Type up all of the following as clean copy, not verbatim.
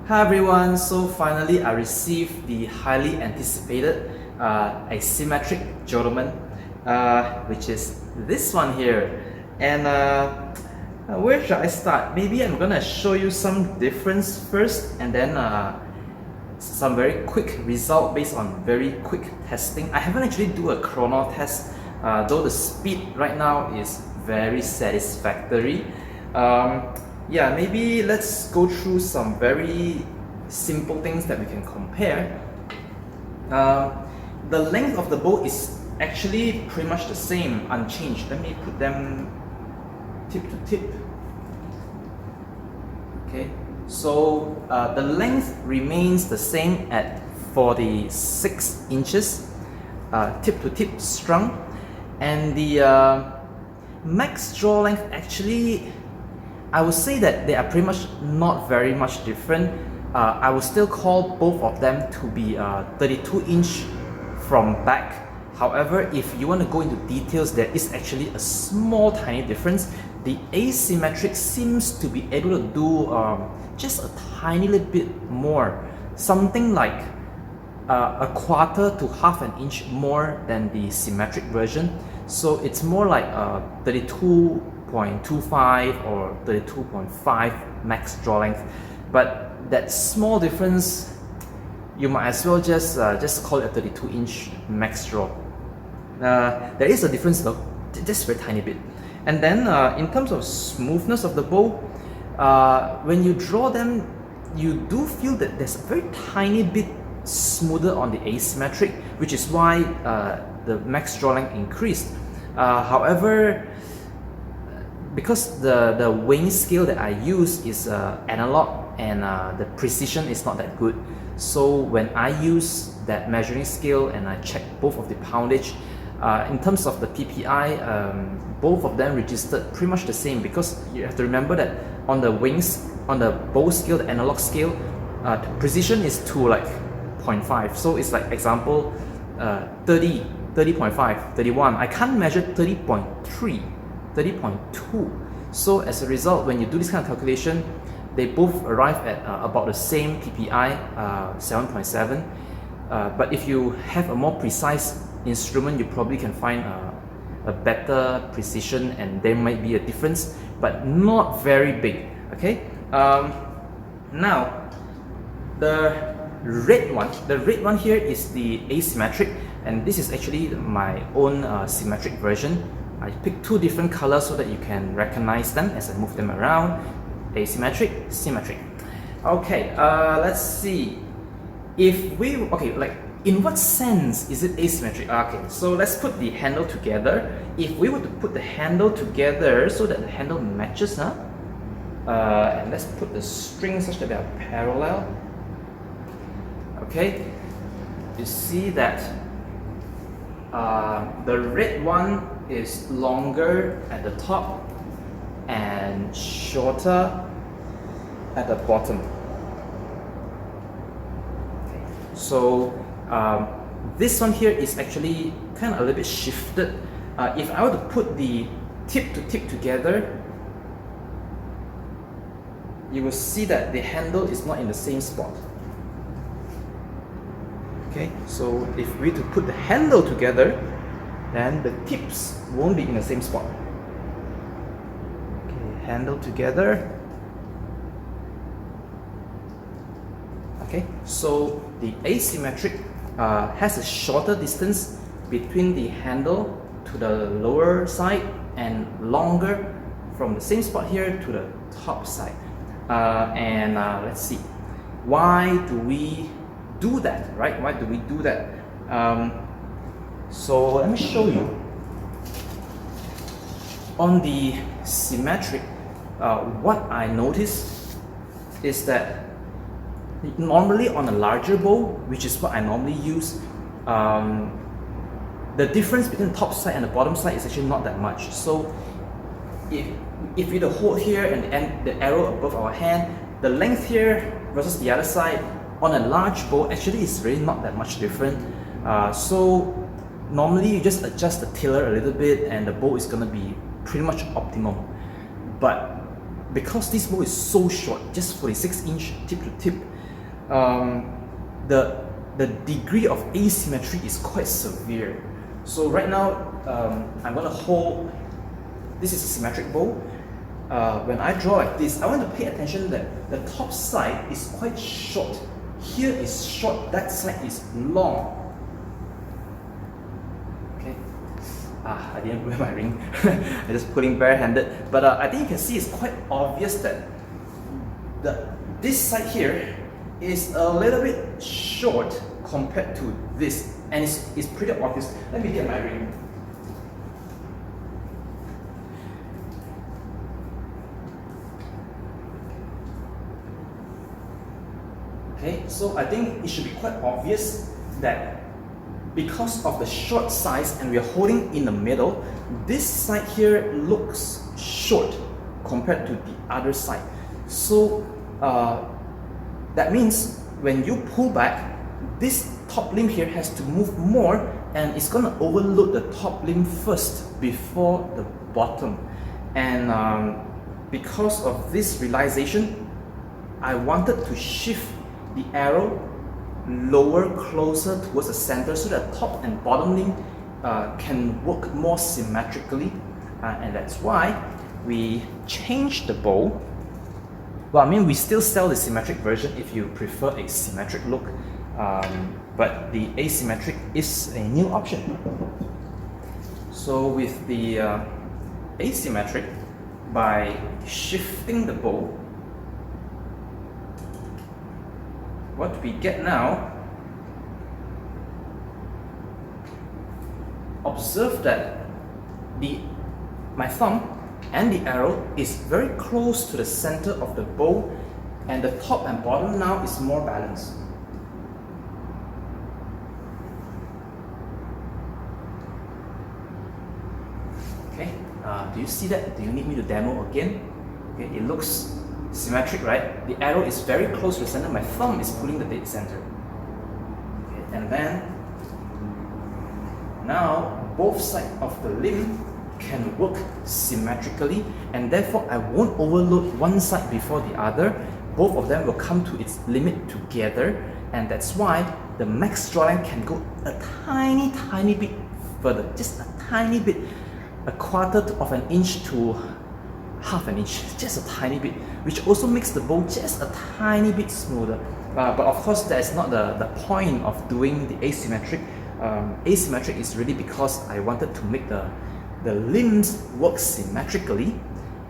Hi everyone, so finally I received the highly anticipated Asymmetric Jotoman, which is this one here. And where should I start? Maybe I'm gonna show you some difference first, and then some very quick result based on very quick testing. I haven't actually do a chrono test, though the speed right now is very satisfactory. Yeah, maybe let's go through some very simple things that we can compare. The length of the bow is actually pretty much the same, unchanged. Let me put them tip to tip. Okay, so the length remains the same at 46 inches, tip to tip strung, and the max draw length actually, I would say that they are pretty much not very much different. I would still call both of them to be 32 inch from back. However, if you want to go into details, there is actually a small tiny difference. The asymmetric seems to be able to do just a tiny little bit more, something like a quarter to half an inch more than the symmetric version. So it's more like 32.25 or 32.5 max draw length. But that small difference, you might as well just call it a 32 inch max draw. There is a difference though, just very tiny bit. And then in terms of smoothness of the bow, when you draw them, you do feel that there's a very tiny bit smoother on the asymmetric, which is why the max draw length increased. However, because the weighing scale that I use is analog and the precision is not that good, so when I use that measuring scale and I check both of the poundage, in terms of the PPI, both of them registered pretty much the same, because you have to remember that on the wings, on the bow scale, the analog scale, the precision is to like 0.5. So it's like example 30, 30.5, 31. I can't measure 30.3, 30.2. So as a result, when you do this kind of calculation, they both arrive at about the same PPI, 7.7. But if you have a more precise instrument, you probably can find a better precision, and there might be a difference, but not very big. Okay. Now the red one here is the asymmetric, and this is actually my own symmetric version. I picked two different colors so that you can recognize them as I move them around. Asymmetric, symmetric. Okay, let's see. If we, okay, like in what sense is it asymmetric? Okay, so let's put the handle together. If we were to put the handle together so that the handle matches, and let's put the strings such that they are parallel. Okay, you see that the red one is longer at the top and shorter at the bottom. Okay. So this one here is actually kind of a little bit shifted. If I were to put the tip to tip together, you will see that the handle is not in the same spot. Okay, so if we to put the handle together, then the tips won't be in the same spot. Okay, handle together. Okay, so the asymmetric has a shorter distance between the handle to the lower side and longer from the same spot here to the top side. Let's see, why do we do that, right? Why do we do that? So let me show you. On the symmetric, what I noticed is that normally on a larger bow, which is what I normally use, the difference between the top side and the bottom side is actually not that much. So if we hold here and the arrow above our hand, the length here versus the other side on a large bow actually is really not that much different. So normally you just adjust the tiller a little bit and the bow is going to be pretty much optimum. But because this bow is so short, just 46 inch tip to tip, the degree of asymmetry is quite severe. So right now, I'm going to hold, this is a symmetric bow. When I draw like this, I want to pay attention that the top side is quite short. Here is short, that side is long. Okay. I didn't wear my ring. I'm just pulling barehanded. But I think you can see it's quite obvious that this side here is a little bit short compared to this. And it's pretty obvious. Let me get my ring. Okay, so I think it should be quite obvious that because of the short size and we are holding in the middle, this side here looks short compared to the other side. So that means when you pull back, this top limb here has to move more and it's going to overload the top limb first before the bottom. And because of this realization, I wanted to shift the arrow lower, closer towards the center so that top and bottom limb can work more symmetrically, and that's why we changed the bow. Well, I mean, we still sell the symmetric version if you prefer a symmetric look, but the asymmetric is a new option. So with the asymmetric, by shifting the bow, what we get now, observe that my thumb and the arrow is very close to the center of the bow, and the top and bottom now is more balanced. Okay, do you see that? Do you need me to demo again? Okay, it looks symmetric, right? The arrow is very close to the center. My thumb is pulling the dead center. Okay, and then now both sides of the limb can work symmetrically, and therefore I won't overload one side before the other. Both of them will come to its limit together, and that's why the max draw length can go a tiny bit further, just a tiny bit, a quarter of an inch to half an inch, just a tiny bit, which also makes the bow just a tiny bit smoother. But of course, that's not the point of doing the asymmetric. Asymmetric is really because I wanted to make the limbs work symmetrically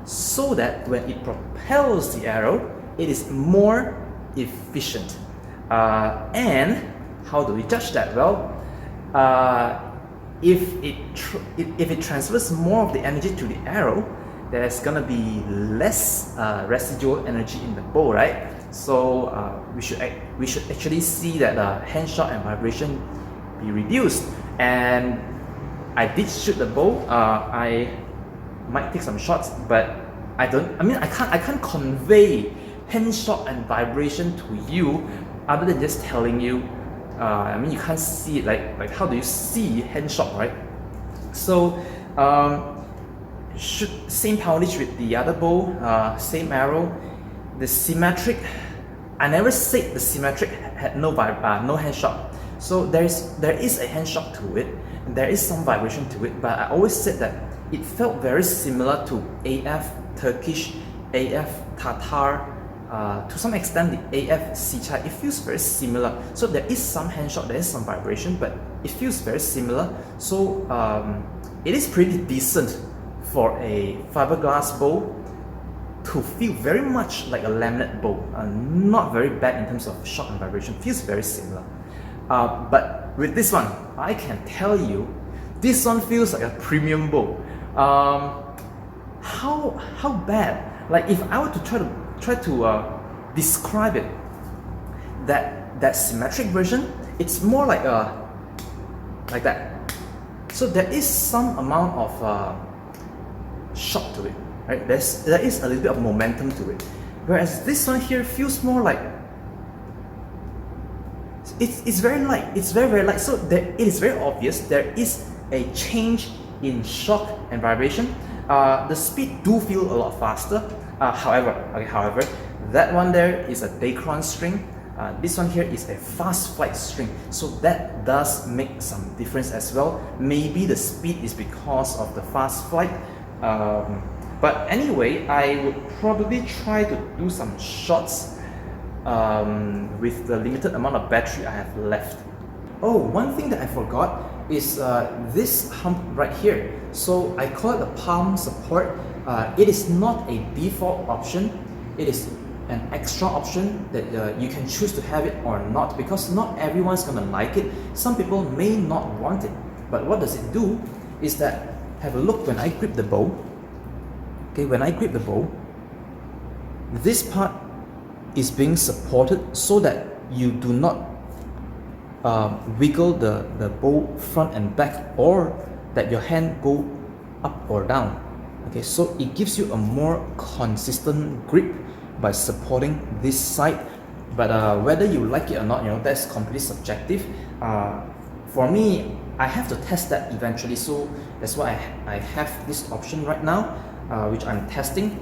so that when it propels the arrow, it is more efficient. And how do we judge that? Well, if it transfers more of the energy to the arrow, there's gonna be less residual energy in the bow, right? So we should actually see that hand shot and vibration be reduced. And I did shoot the bow. I might take some shots, but I can't convey hand shot and vibration to you other than just telling you. I mean, you can't see it. Like how do you see hand shot, right? So shoot same poundage with the other bow, same arrow. The symmetric, I never said the symmetric had no hand shot. So there is a hand shot to it, and there is some vibration to it, but I always said that it felt very similar to AF Turkish, AF Tatar, to some extent the AF Sichai. It feels very similar. So there is some hand shot, there is some vibration, but it feels very similar. So it is pretty decent for a fiberglass bow to feel very much like a laminate bow. Not very bad in terms of shock and vibration, feels very similar. But with this one, I can tell you, this one feels like a premium bow. How bad? Like if I were to try to describe it, that symmetric version, it's more like that. So there is some amount of shock to it, right? There is a little bit of momentum to it. Whereas this one here feels more like it's very light. It's very light. So it is very obvious there is a change in shock and vibration. The speed do feel a lot faster. However, that one there is a Dacron string. This one here is a fast flight string, so that does make some difference as well. Maybe the speed is because of the fast flight, but anyway, I would probably try to do some shots with the limited amount of battery I have left. Oh, one thing that I forgot is this hump right here. So I call it the palm support. It is not a default option. It is an extra option that you can choose to have it or not, because not everyone's gonna like it. Some people may not want it. But what does it do is that, have a look when I grip the bow. Okay, when I grip the bow, this part is being supported so that you do not wiggle the bow front and back, or that your hand go up or down. Okay, so it gives you a more consistent grip by supporting this side. But whether you like it or not, that's completely subjective. For me, I have to test that eventually, so that's why I have this option right now, which I'm testing.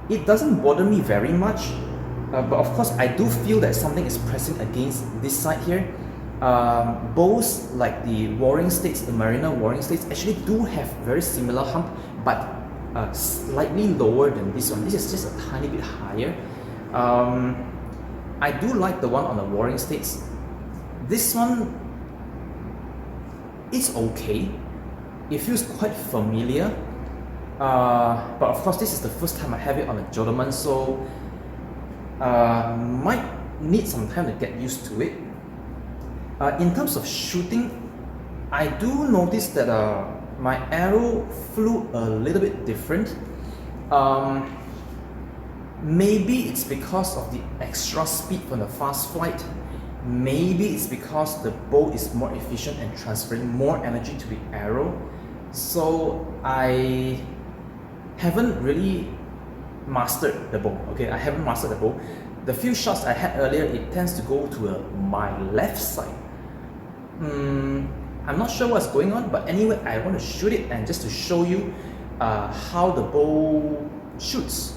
It doesn't bother me very much, but of course I do feel that something is pressing against this side here. Bows like the Warring States, the Mariner Warring States, actually do have very similar hump, but slightly lower than this one. This is just a tiny bit higher. I do like the one on the Warring States. This one is okay. It feels quite familiar. But of course, this is the first time I have it on a Jotoman, so might need some time to get used to it. In terms of shooting, I do notice that my arrow flew a little bit different. Maybe it's because of the extra speed from the fast flight. Maybe it's because the bow is more efficient and transferring more energy to the arrow. So I haven't really mastered the bow. Okay, I haven't mastered the bow. The few shots I had earlier, it tends to go to my left side. I'm not sure what's going on, but anyway, I want to shoot it and just to show you how the bow shoots.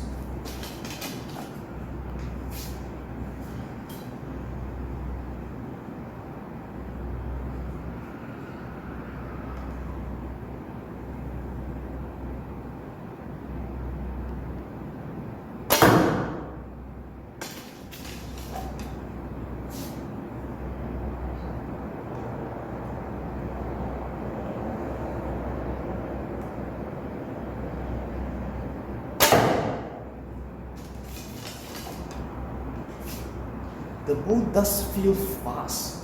The bow does feel fast.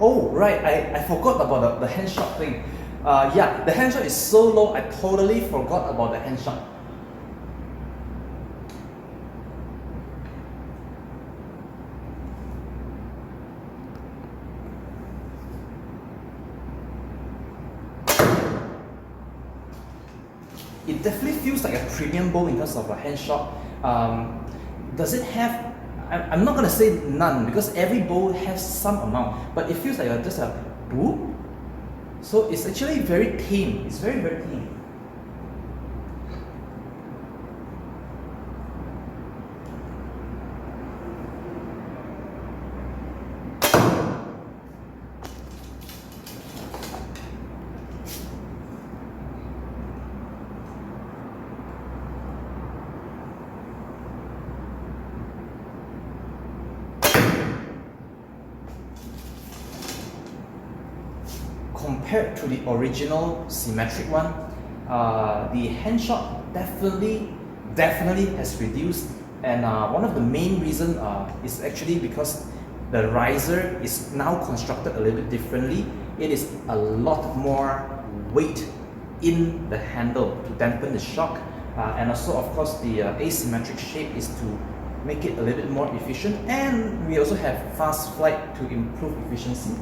Oh, right, I forgot about the hand shot thing. Yeah, the hand shot is so low, I totally forgot about the hand shot. It definitely feels like a premium bow in terms of a hand shot. Does it have, I'm not going to say none, because every bow has some amount, but it feels like just a boop. So it's actually very tame. It's very, very tame. Compared to the original symmetric one, the hand shot definitely has reduced, and one of the main reasons is actually because the riser is now constructed a little bit differently. It is a lot more weight in the handle to dampen the shock, and also of course the asymmetric shape is to make it a little bit more efficient, and we also have fast flight to improve efficiency.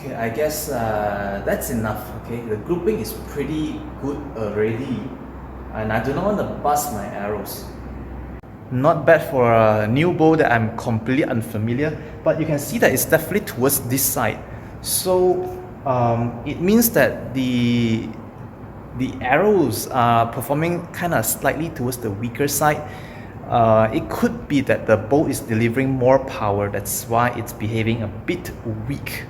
Okay, I guess that's enough. Okay, the grouping is pretty good already, and I do not want to bust my arrows. Not bad for a new bow that I'm completely unfamiliar, but you can see that it's definitely towards this side. So it means that the arrows are performing kind of slightly towards the weaker side. It could be that the bow is delivering more power, that's why it's behaving a bit weak.